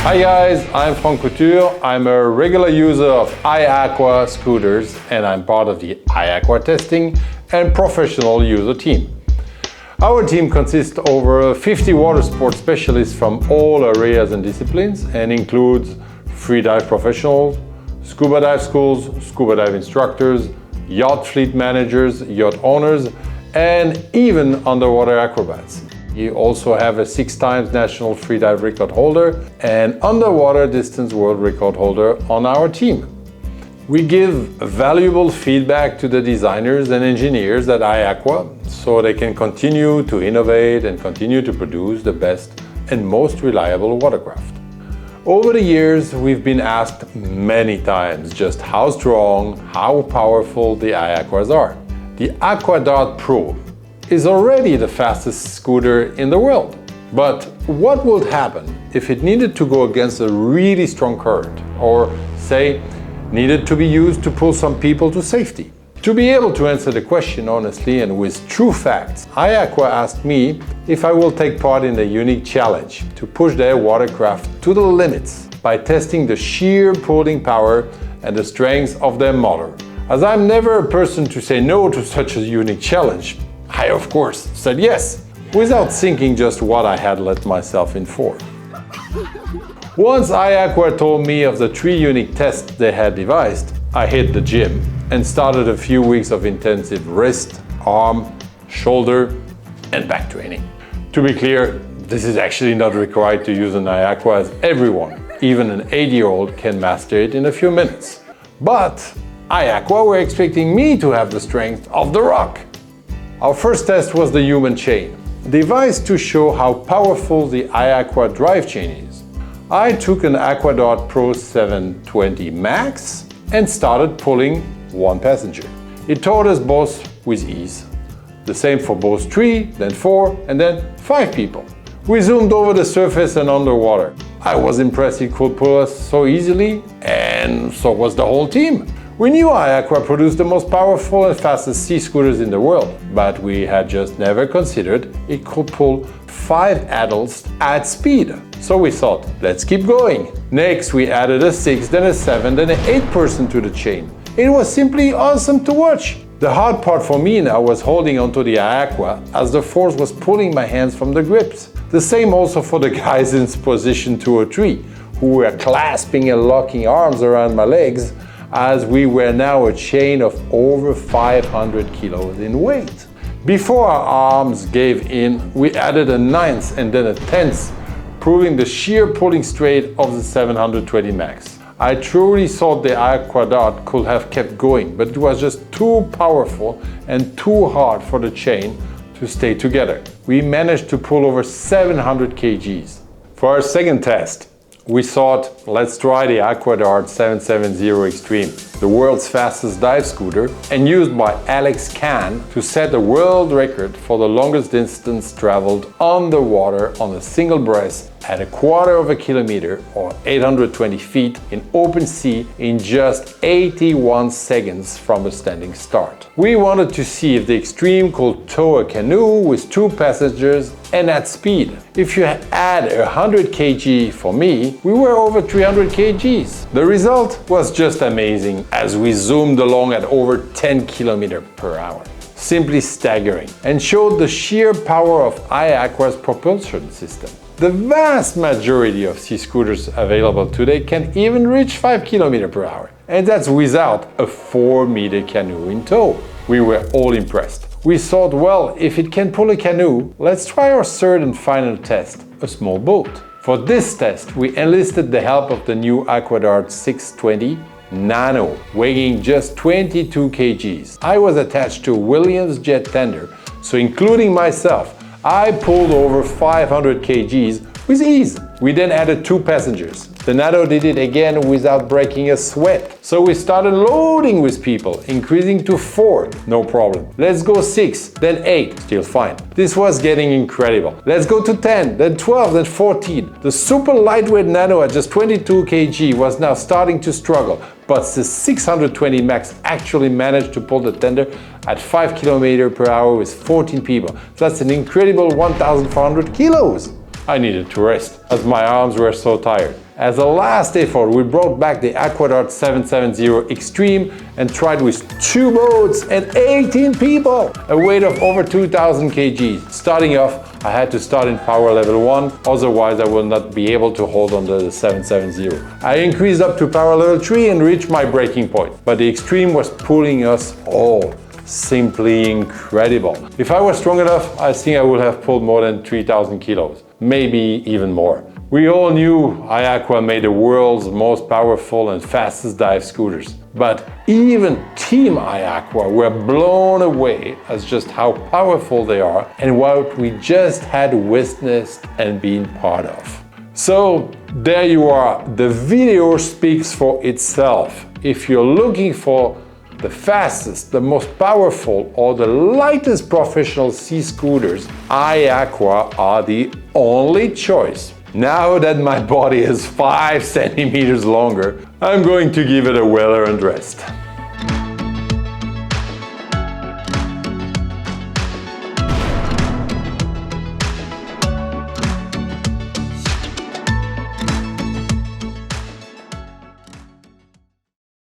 Hi guys, I'm Franck Couture. I'm a regular user of iAQUA scooters and I'm part of the iAQUA testing and professional user team. Our team consists of over 50 water sports specialists from all areas and disciplines and includes free dive professionals, scuba dive schools, scuba dive instructors, yacht fleet managers, yacht owners, and even underwater acrobats. We also have a 6-time national freedive record holder and underwater distance world record holder on our team. We give valuable feedback to the designers and engineers at iAQUA so they can continue to innovate and continue to produce the best and most reliable watercraft. Over the years, we've been asked many times just how strong, how powerful the iAQUAs are. The AquaDarts Pro is already the fastest scooter in the world. But what would happen if it needed to go against a really strong current, or say, needed to be used to pull some people to safety? To be able to answer the question honestly and with true facts, iAQUA asked me if I will take part in a unique challenge to push their watercraft to the limits by testing the sheer pulling power and the strength of their motor. As I'm never a person to say no to such a unique challenge, I of course said yes, without thinking just what I had let myself in for. Once iAQUA told me of the 3 unique tests they had devised, I hit the gym and started a few weeks of intensive wrist, arm, shoulder, and back training. To be clear, this is actually not required to use an iAQUA, as everyone, even an 80-year-old, can master it in a few minutes. But iAQUA were expecting me to have the strength of the rock. Our first test was the human chain, devised to show how powerful the iAQUA drive chain is. I took an AquaDarts Pro 720 Max and started pulling 1 passenger. It towed us both with ease. The same for both 3, then 4, and then 5 people. We zoomed over the surface and underwater. I was impressed it could pull us so easily, and so was the whole team. We knew iAQUA produced the most powerful and fastest sea scooters in the world, but we had just never considered it could pull 5 adults at speed. So we thought, let's keep going. Next, we added a 6, then a 7, then an 8 person to the chain. It was simply awesome to watch. The hard part for me now was holding onto the iAQUA as the force was pulling my hands from the grips. The same also for the guys in position 2 or 3, who were clasping and locking arms around my legs, as we were now a chain of over 500 kilos in weight. Before our arms gave in, we added a 9th and then a 10th, proving the sheer pulling straight of the 720 Max. I truly thought the AquaDarts could have kept going, but it was just too powerful and too hard for the chain to stay together. We managed to pull over 700 kgs. For our second test, we thought, let's try the AquaDarts 770 Extreme, the world's fastest dive scooter, and used by Alex Kahn to set the world record for the longest distance traveled underwater on a single breath at 1/4 kilometer or 820 feet in open sea in just 81 seconds from a standing start. We wanted to see if the Extreme could tow a canoe with 2 passengers and at speed. If you add 100 kg for me, we were over 300 kgs. The result was just amazing as we zoomed along at over 10 km per hour. Simply staggering, and showed the sheer power of iAQUA's propulsion system. The vast majority of sea scooters available today can even reach 5 km per hour, and that's without a 4-meter canoe in tow. We were all impressed. We thought, well, if it can pull a canoe, let's try our third and final test, a small boat. For this test, we enlisted the help of the new AquaDarts 620 Nano, weighing just 22 kgs. I was attached to a Williams jet tender, so including myself, I pulled over 500 kgs with ease. We then added 2 passengers. The Nano did it again without breaking a sweat. So we started loading with people, increasing to 4, no problem. Let's go 6, then 8, still fine. This was getting incredible. Let's go to 10, then 12, then 14. The super lightweight Nano at just 22 kg was now starting to struggle, but the 620 Max actually managed to pull the tender at 5 km per hour with 14 people. That's an incredible 1,400 kilos. I needed to rest, as my arms were so tired. As a last effort, we brought back the AquaDarts 770 Extreme and tried with 2 boats and 18 people, a weight of over 2,000 kg. Starting off, I had to start in power level 1, otherwise I will not be able to hold on the 770. I increased up to power level 3 and reached my breaking point, but the Extreme was pulling us all. Simply incredible. If I was strong enough, I think I would have pulled more than 3,000 kilos, maybe even more. We all knew iAQUA made the world's most powerful and fastest dive scooters. But even Team iAQUA were blown away as just how powerful they are and what we just had witnessed and been part of. So there you are, the video speaks for itself. If you're looking for the fastest, the most powerful, or the lightest professional sea scooters, iAQUA are the only choice. Now that my body is 5 centimeters longer, I'm going to give it a well-earned rest.